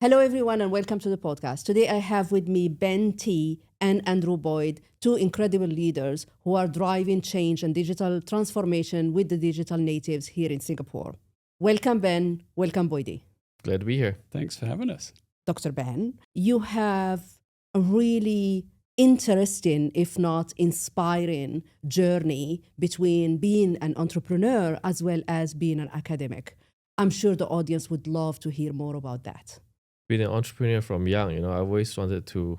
Hello, everyone, and welcome to the podcast. Today, I have with me Ben T and Andrew Boyd, two incredible leaders who are driving change and digital transformation with the digital natives here in Singapore. Welcome, Ben. Welcome, Boydie. Glad to be here. Thanks for having us. Dr. Ben, you have a really interesting, if not inspiring, journey between being an entrepreneur as well as being an academic. I'm sure the audience would love to hear more about that. Being an entrepreneur from young, I've always wanted to,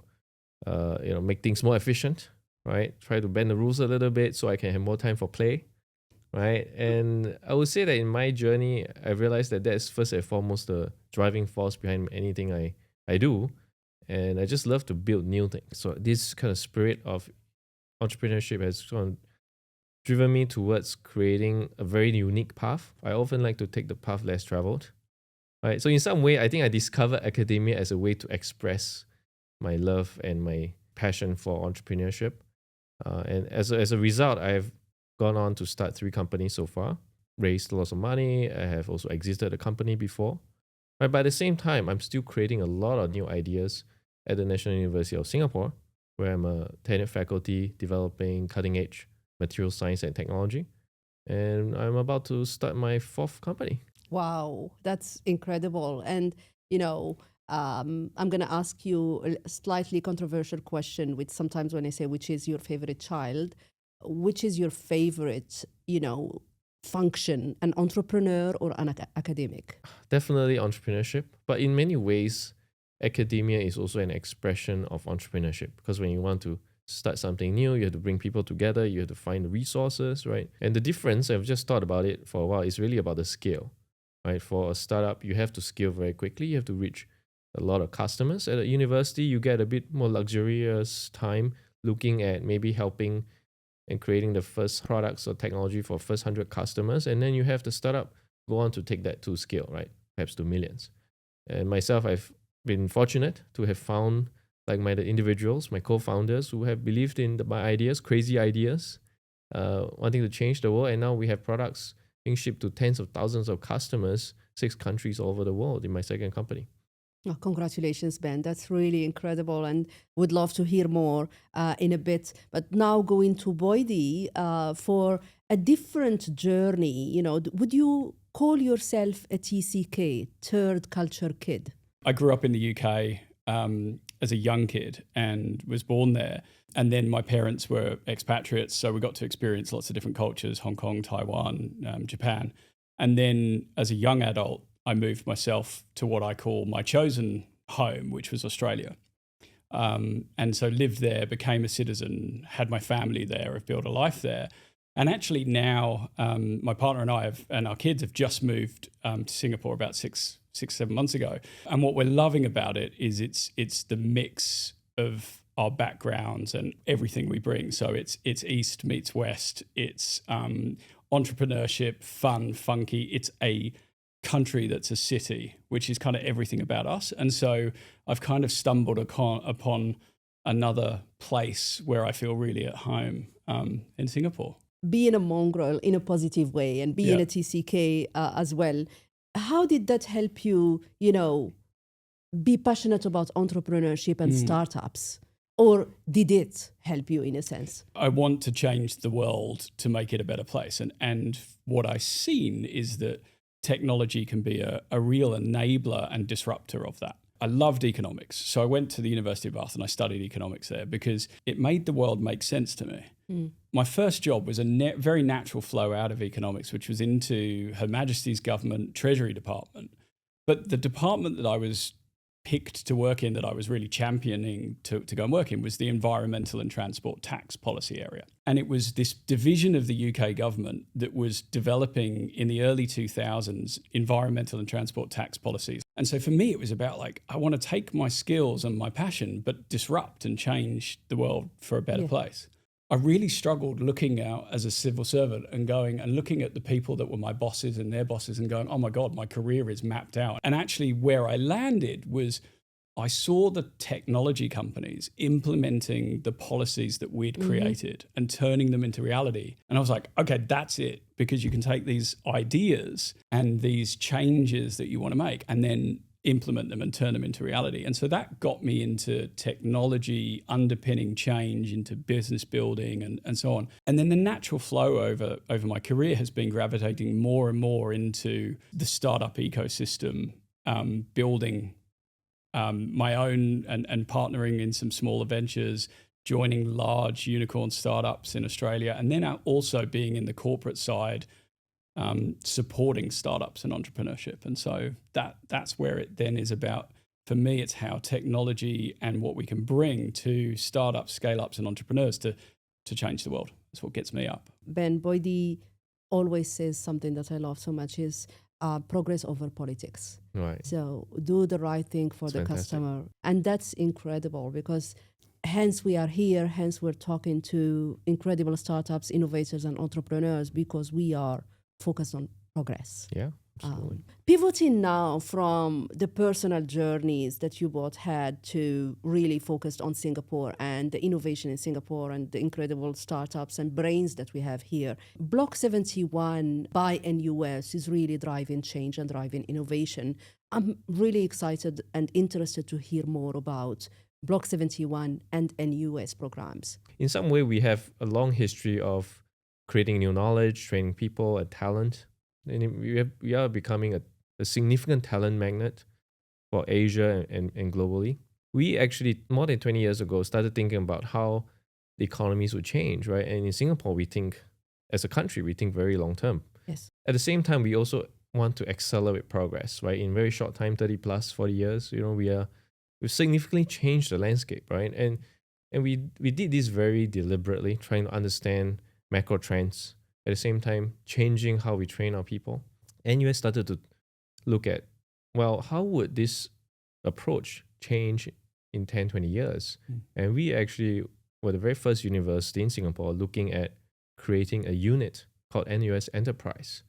make things more efficient, right? Try to bend the rules a little bit so I can have more time for play, right? And I would say that in my journey, I realized that that's first and foremost the driving force behind anything I do. And I just love to build new things. So this kind of spirit of entrepreneurship has sort of driven me towards creating a very unique path. I often like to take the path less traveled. Right. So in some way, I think I discovered academia as a way to express my love and my passion for entrepreneurship. And as a result, I've gone on to start 3 companies so far, raised lots of money. I have also exited a company before. Right. But at the same time, I'm still creating a lot of new ideas at the National University of Singapore, where I'm a tenured faculty developing cutting-edge material science and technology. And I'm about to start my 4th company. Wow, that's incredible. And, I'm going to ask you a slightly controversial question, which sometimes when I say, which is your favorite child, which is your favorite, function, an entrepreneur or an academic? Definitely entrepreneurship. But in many ways, academia is also an expression of entrepreneurship, because when you want to start something new, you have to bring people together, you have to find the resources, right? And the difference, I've just thought about it for a while, is really about the scale. Right, for a startup, you have to scale very quickly. You have to reach a lot of customers. At a university, you get a bit more luxurious time looking at maybe helping and creating the first products or technology for first 100 customers. And then you have the startup go on to take that to scale, right? Perhaps to millions. And myself, I've been fortunate to have found like-minded individuals, my co-founders, who have believed in my ideas, crazy ideas, wanting to change the world. And now we have products being shipped to tens of thousands of customers, 6 countries all over the world in my second company. Oh, congratulations, Ben. That's really incredible, and would love to hear more in a bit. But now going to Boydie for a different journey. Would you call yourself a TCK, third culture kid? I grew up in the UK as a young kid and was born there. And then my parents were expatriates, so we got to experience lots of different cultures, Hong Kong, Taiwan, Japan. And then as a young adult, I moved myself to what I call my chosen home, which was Australia. And so lived there, became a citizen, had my family there, have built a life there. And actually now my partner and I and our kids have just moved to Singapore about 6-7 months ago. And what we're loving about it is it's the mix of our backgrounds and everything we bring. So it's East meets West. It's entrepreneurship, fun, funky. It's a country that's a city, which is kind of everything about us. And so I've kind of stumbled upon another place where I feel really at home in Singapore. Being a mongrel in a positive way and being a TCK as well. How did that help you, be passionate about entrepreneurship and startups? Or did it help you in a sense? I want to change the world to make it a better place. And what I've seen is that technology can be a real enabler and disruptor of that. I loved economics. So I went to the University of Bath and I studied economics there because it made the world make sense to me. My first job was a very natural flow out of economics, which was into Her Majesty's Government Treasury Department. But the department that I was picked to work in, that I was really championing to go and work in, was the environmental and transport tax policy area. And it was this division of the UK government that was developing in the early 2000s environmental and transport tax policies. And so for me, it was about I want to take my skills and my passion, but disrupt and change the world for a better place. I really struggled looking out as a civil servant and looking at the people that were my bosses and their bosses and going, oh my God, my career is mapped out. And actually where I landed was I saw the technology companies implementing the policies that we'd created and turning them into reality. And I was like, okay, that's it. Because you can take these ideas and these changes that you want to make and then implement them and turn them into reality. And so that got me into technology underpinning change, into business building and so on. And then the natural flow over my career has been gravitating more and more into the startup ecosystem, building my own and partnering in some smaller ventures, joining large unicorn startups in Australia, and then also being in the corporate side, supporting startups and entrepreneurship. And so that's where it then is about. For me, it's how technology and what we can bring to startups, scale-ups and entrepreneurs to change the world. That's what gets me up. Ben Boydie always says something that I love so much is progress over politics. Right. So do the right thing for It's the fantastic. customer. And that's incredible because hence we are here, hence we're talking to incredible startups, innovators and entrepreneurs because we are focused on progress. Yeah, absolutely. Pivoting now from the personal journeys that you both had to really focused on Singapore and the innovation in Singapore and the incredible startups and brains that we have here. Block 71 by NUS is really driving change and driving innovation. I'm really excited and interested to hear more about Block 71 and NUS programs. In some way, we have a long history of creating new knowledge, training people, and talent. And we are becoming a significant talent magnet for Asia and globally. We actually, more than 20 years ago, started thinking about how the economies would change, right? And in Singapore, we think, as a country, we think very long term. Yes. At the same time, we also want to accelerate progress, right? In very short time, 30 plus, 40 years, we've significantly changed the landscape, right? And we did this very deliberately, trying to understand macro trends, at the same time changing how we train our people. NUS started to look at, well, how would this approach change in 10, 20 years? And we actually were the very first university in Singapore looking at creating a unit called NUS Enterprise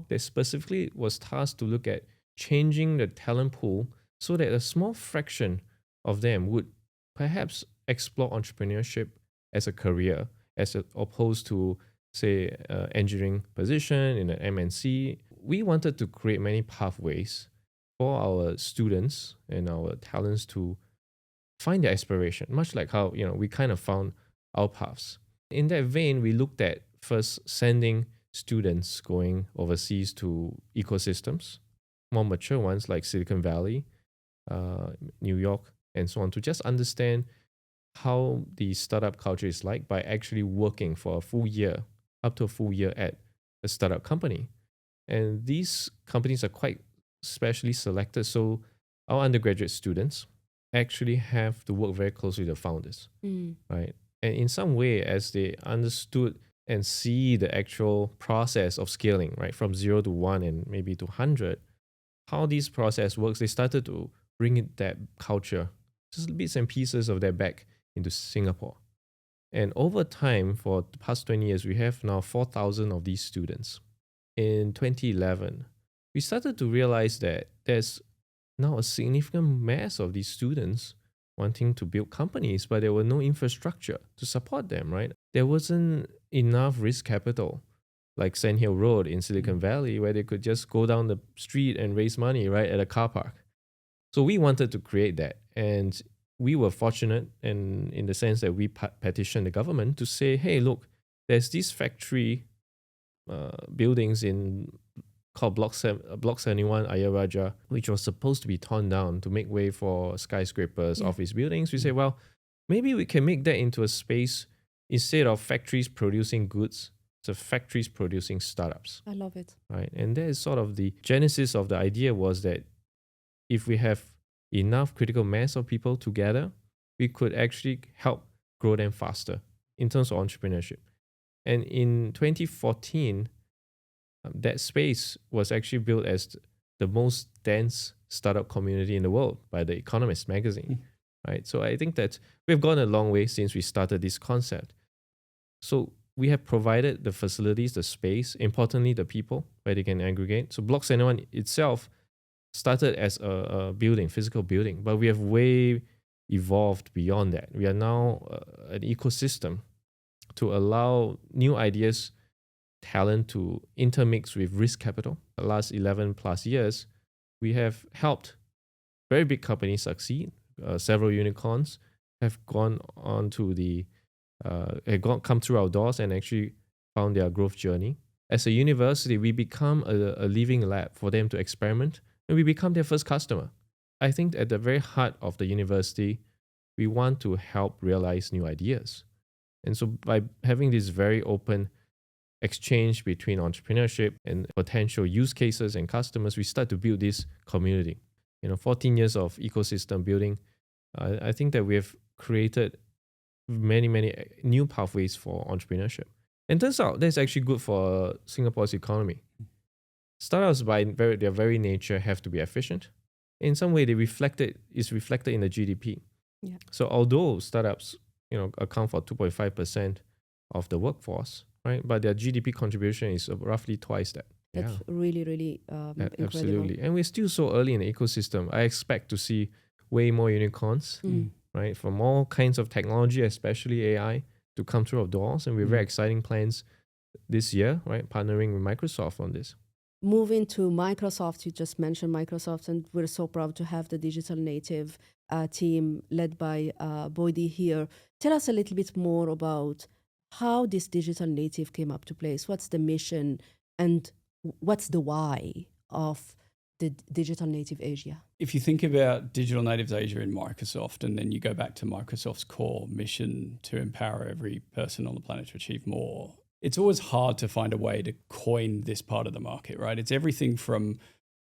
that specifically was tasked to look at changing the talent pool so that a small fraction of them would perhaps explore entrepreneurship as a career, as opposed to, say, engineering position in an MNC. We wanted to create many pathways for our students and our talents to find their aspiration, much like how we kind of found our paths. In that vein, we looked at first sending students going overseas to ecosystems, more mature ones like Silicon Valley, New York, and so on, to just understand how the startup culture is like by actually working for a full year, up to a full year at a startup company. And these companies are quite specially selected. So our undergraduate students actually have to work very closely with the founders, right? And in some way, as they understood and see the actual process of scaling, right, from 0 to 1 and maybe to 100, how this process works, they started to bring that culture, just bits and pieces of that back into Singapore. And over time, for the past 20 years, we have now 4,000 of these students. In 2011, we started to realize that there's now a significant mass of these students wanting to build companies, but there were no infrastructure to support them, right? There wasn't enough risk capital, like Sand Hill Road in Silicon Valley, where they could just go down the street and raise money, right, at a car park. So we wanted to create that. And we were fortunate in the sense that we petitioned the government to say, hey, look, there's these factory buildings called Block 71 Ayer Rajah, which was supposed to be torn down to make way for skyscrapers, office buildings. We say, well, maybe we can make that into a space instead of factories producing goods, so factories producing startups. I love it. Right. And that is sort of the genesis of the idea, was that if we have enough critical mass of people together, we could actually help grow them faster in terms of entrepreneurship. And in 2014, that space was actually built as the most dense startup community in the world by The Economist magazine, right? So I think that we've gone a long way since we started this concept. So we have provided the facilities, the space, importantly, the people where they can aggregate. So Block 71 itself started as a building, physical building, but we have way evolved beyond that. We are now an ecosystem to allow new ideas, talent to intermix with risk capital. The last 11 plus years, we have helped very big companies succeed. Several unicorns have gone on to come through our doors and actually found their growth journey. As a university, we become a living lab for them to experiment, and we become their first customer. I think at the very heart of the university, we want to help realize new ideas. And so by having this very open exchange between entrepreneurship and potential use cases and customers, we start to build this community. 14 years of ecosystem building, I think that we have created many, many new pathways for entrepreneurship. And turns out that's actually good for Singapore's economy. Startups by their very nature have to be efficient. In some way, it's reflected in the GDP. Yeah. So although startups, account for 2.5% of the workforce, right? But their GDP contribution is roughly twice that. That's really, really incredible. Absolutely. And we're still so early in the ecosystem. I expect to see way more unicorns, right? From all kinds of technology, especially AI, to come through our doors. And we have very exciting plans this year, right? Partnering with Microsoft on this. Moving to Microsoft, you just mentioned Microsoft, and we're so proud to have the digital native team led by Bodhi here. Tell us a little bit more about how this digital native came up to place. What's the mission and what's the why of the Digital Native Asia? If you think about Digital Natives Asia in Microsoft, and then you go back to Microsoft's core mission to empower every person on the planet to achieve more, it's always hard to find a way to coin this part of the market, right? It's everything from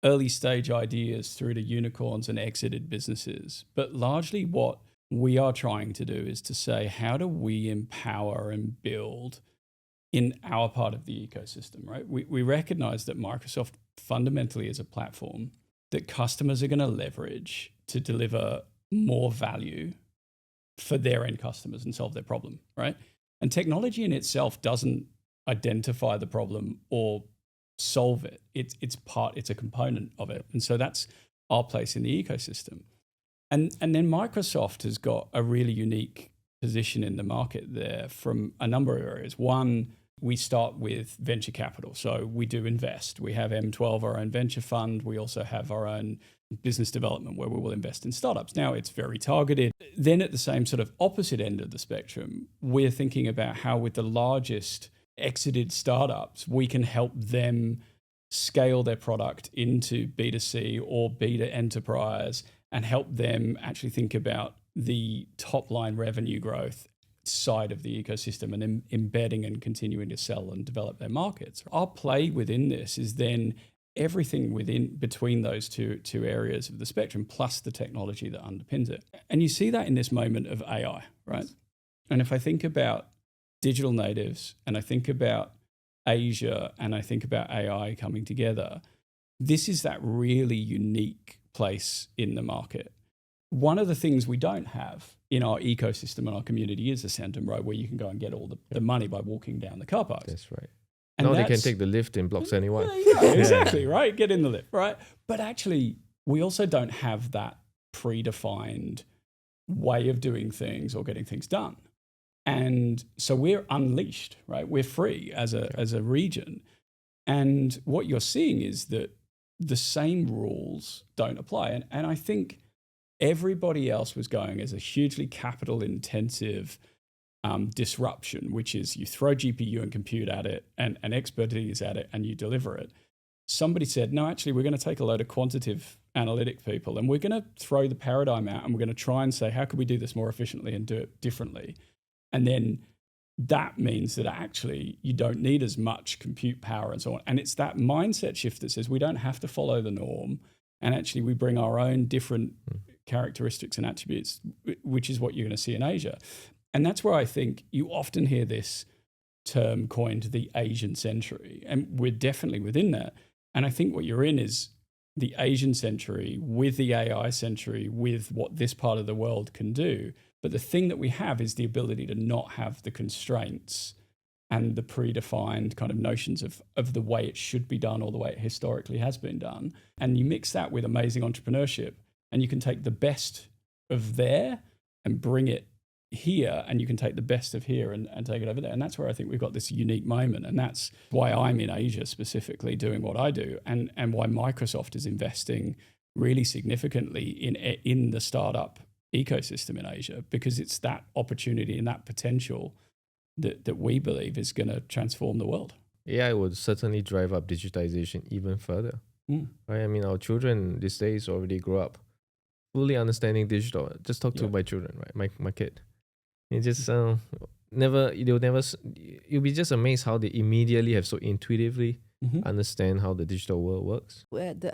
early stage ideas through to unicorns and exited businesses. But largely what we are trying to do is to say, how do we empower and build in our part of the ecosystem, right? We recognize that Microsoft fundamentally is a platform that customers are going to leverage to deliver more value for their end customers and solve their problem, right? And technology in itself doesn't identify the problem or solve it. It's a component of it. And so that's our place in the ecosystem. And then Microsoft has got a really unique position in the market there from a number of areas. One, we start with venture capital. So we do invest. We have M12, our own venture fund. We also have our own business development where we will invest in startups. Now it's very targeted. Then at the same sort of opposite end of the spectrum, we're thinking about how with the largest exited startups, we can help them scale their product into B2C or B2 enterprise and help them actually think about the top line revenue growth side of the ecosystem and then embedding and continuing to sell and develop their markets. Our play within this is then everything between those two areas of the spectrum, plus the technology that underpins it. And you see that in this moment of AI, right? And if I think about digital natives and I think about Asia and I think about AI coming together, this is that really unique place in the market. One of the things we don't have in our ecosystem and our community is a Centum, right, where you can go and get all the money by walking down the car parks. That's right. And now they can take the lift in Block 71. Yeah, exactly, right? Get in the lift, right? But actually, we also don't have that predefined way of doing things or getting things done. And so we're unleashed, right? We're free as a region. And what you're seeing is that the same rules don't apply. And I think everybody else was going as a hugely capital intensive disruption, which is you throw GPU and compute at it and expertise at it and you deliver it. Somebody said, no, actually, we're going to take a load of quantitative analytic people and we're going to throw the paradigm out and we're going to try and say, how could we do this more efficiently and do it differently? And then that means that actually you don't need as much compute power and so on. And it's that mindset shift that says we don't have to follow the norm. And actually we bring our own different characteristics and attributes, which is what you're going to see in Asia. And that's where I think you often hear this term coined the Asian century. And we're definitely within that. And I think what you're in is the Asian century with the AI century, with what this part of the world can do. But the thing that we have is the ability to not have the constraints and the predefined kind of notions of the way it should be done or the way it historically has been done. And you mix that with amazing entrepreneurship and you can take the best of there and bring it here, and you can take the best of here and take it over there. And that's where I think we've got this unique moment. And that's why I'm in Asia specifically doing what I do and why Microsoft is investing really significantly in the startup ecosystem in Asia, because it's that opportunity and that potential that we believe is going to transform the world. AI would certainly drive up digitization even further. Right? I mean, our children these days already grow up fully understanding digital. Just talk to my children, right? My kid. It just you'll be just amazed how they immediately have so intuitively understand how the digital world works.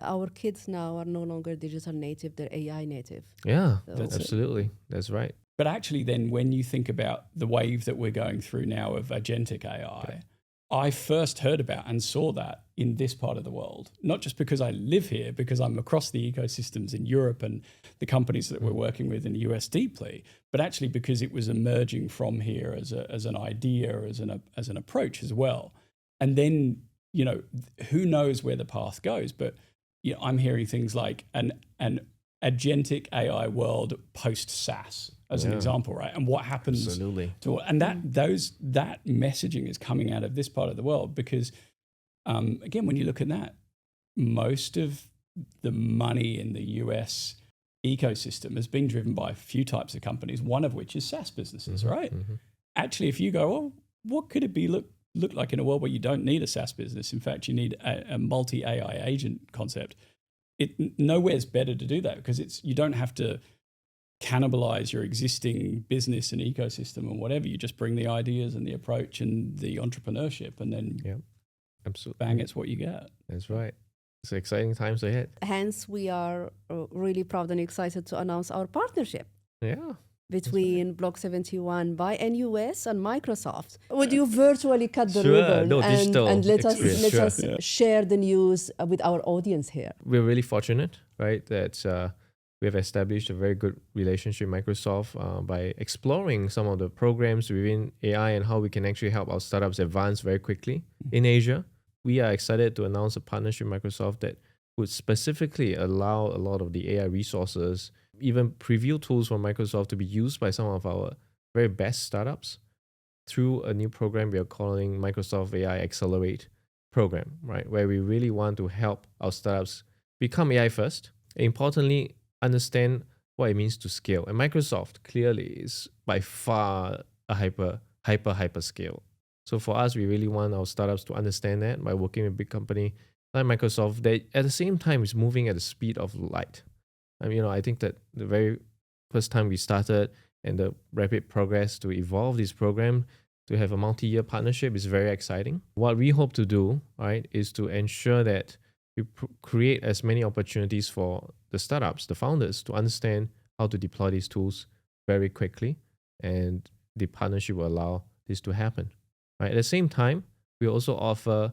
Our kids now are no longer digital native, they're AI native. Yeah, So absolutely. That's right. But actually then when you think about the wave that we're going through now of agentic AI, I first heard about and saw that in this part of the world, not just because I live here, because I'm across the ecosystems in Europe and the companies that we're working with in the US deeply, but actually because it was emerging from here as an idea, as an approach as well. And then, who knows where the path goes, but I'm hearing things like an agentic AI world post SaaS as an example, right? And what happens and that messaging is coming out of this part of the world because again, when you look at that, most of the money in the US ecosystem has been driven by a few types of companies, one of which is SaaS businesses, right? Actually, if you go, well, what could it be look like in a world where you don't need a SaaS business? In fact, you need a multi-AI agent concept. Nowhere's better to do that because you don't have to cannibalize your existing business and ecosystem and whatever. You just bring the ideas and the approach and the entrepreneurship, and then absolutely, bang, it's what you get. That's right. It's exciting times ahead. Hence, we are really proud and excited to announce our partnership. Between Block 71 by NUS and Microsoft. Would you virtually cut the ribbon and let us share the news with our audience here? We're really fortunate, right, that we have established a very good relationship with Microsoft by exploring some of the programs within AI and how we can actually help our startups advance very quickly in Asia. We are excited to announce a partnership with Microsoft that would specifically allow a lot of the AI resources, even preview tools from Microsoft, to be used by some of our very best startups through a new program we are calling Microsoft AI Accelerate Programme, right? Where we really want to help our startups become AI first. Importantly, understand what it means to scale. And Microsoft clearly is by far a hyper scale. So for us, we really want our startups to understand that by working with a big company like Microsoft that at the same time is moving at the speed of light. I think that the very first time we started and the rapid progress to evolve this program to have a multi-year partnership is very exciting. What we hope to do, right, is to ensure that we create as many opportunities for the startups, the founders, to understand how to deploy these tools very quickly, and the partnership will allow this to happen. Right? At the same time, we also offer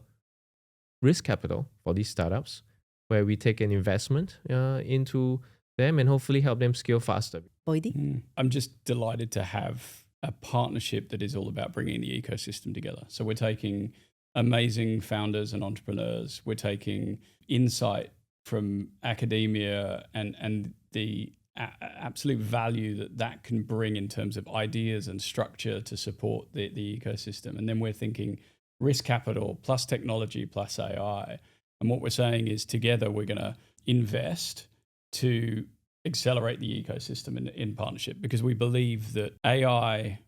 risk capital for these startups, where we take an investment into them and hopefully help them scale faster. Boydie? I'm just delighted to have a partnership that is all about bringing the ecosystem together. So we're taking amazing founders and entrepreneurs. We're taking insight from academia and the absolute value that can bring in terms of ideas and structure to support the ecosystem. And then we're thinking risk capital plus technology plus AI. And what we're saying is together we're going to invest to accelerate the ecosystem in partnership, because we believe that AI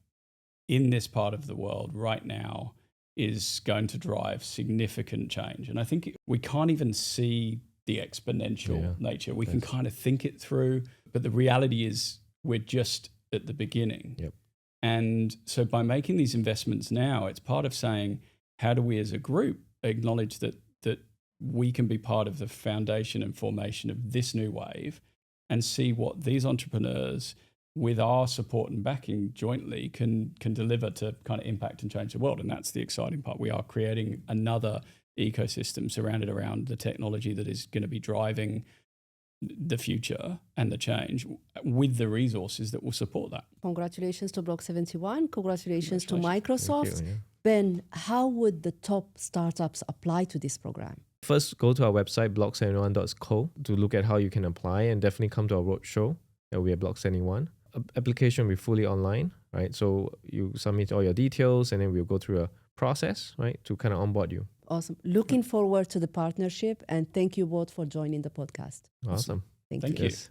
in this part of the world right now is going to drive significant change. And I think we can't even see the exponential nature. We can kind of think it through, but the reality is we're just at the beginning. And so by making these investments now, it's part of saying, how do we as a group acknowledge that we can be part of the foundation and formation of this new wave, and see what these entrepreneurs, with our support and backing jointly, can deliver to kind of impact and change the world. And that's the exciting part. We are creating another ecosystem surrounded around the technology that is going to be driving the future and the change, with the resources that will support that. Congratulations to Block 71. Congratulations to Microsoft. Ben, how would the top startups apply to this program? First, go to our website, block71.co, to look at how you can apply, and definitely come to our roadshow. That will be at Block 71. Application will be fully online, right? So you submit all your details, and then we'll go through a process, right, to kind of onboard you. Awesome. Looking forward to the partnership, and thank you both for joining the podcast. Awesome. Thank Thank you. you. Yes.